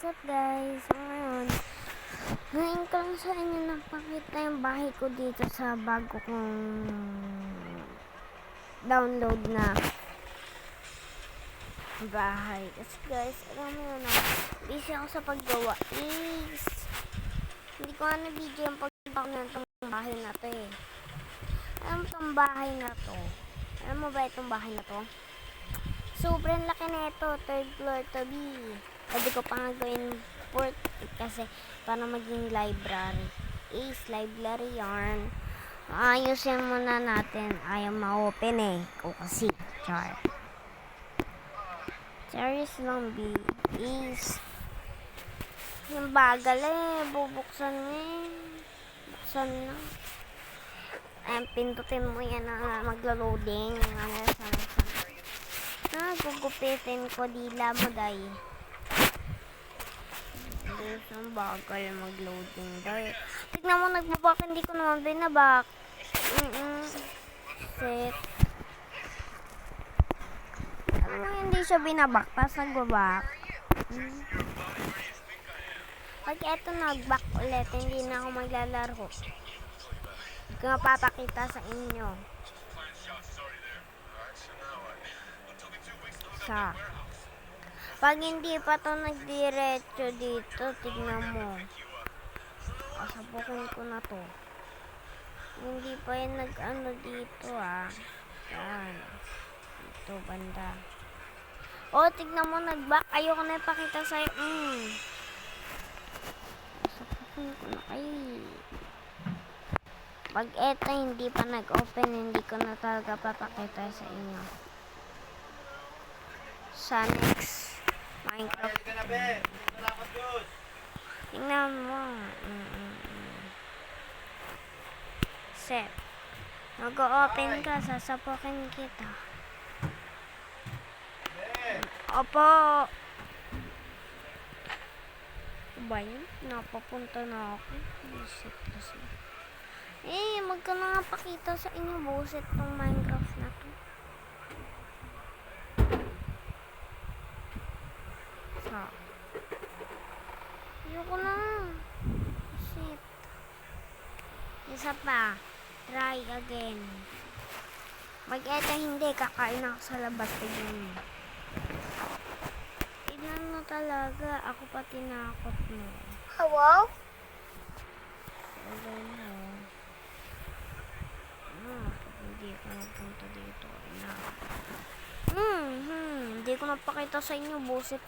What's up guys? So ngayon ko lang sa inyo napakita yung bahay ko dito sa bago kong download na bahay. Kasi guys, alam mo yun busy ako sa paggawa. Hindi ko na video yung paggawa na itong bahay na to eh. Alam mo itong bahay na to? Alam mo ba itong bahay na to? Sobrang laki na ito, 3rd floor to be. Pwede ko pa nga gawin 4th kasi para maging library. Library yarn. Ayusin muna natin. Ayaw ma-open eh. O kasi, char. Charis lang B. Yung bagal eh. Bubuksan eh. Buksan na. Pindutin mo yan na maglo-loading. Gugupitin ko dila mo day. Ang bagal mag-loading day. Tignan mo nagbabak, hindi ko naman binabak. Set. Ano mo hindi siya binabak, tapos nagbabak. Pag eto nagbak ulit, hindi na ako maglalaro. Hindi ko mapapakita sa inyo. Pag hindi pa to nagdiretso dito, tignan mo. Sabukin ko na to. Hindi pa yan nag-ano dito Yan. Dito banda. Tignan mo nag-back. Ayoko na ipakita sa'yo. Sabukin ko na kayo. Pag eto hindi pa nag-open, hindi ko na talaga papakita sa inyo. Sa next Minecraft. Tingnan mo. Set. Mag-open ka, sasapukin kita. Opo. Ba yun? Napapunta na ako. Buset kasi. Magka na nga pakita sa inyo. Buset tong Minecraft na to. Ayoko na. Shit. Isa pa. Try again. Mag-eta hindi. Kakain ako sa labas. Tignan mo talaga. Ako pa tinakot mo. Hello? Hindi ko napunta dito. Hindi ko napakita sa inyo. Buset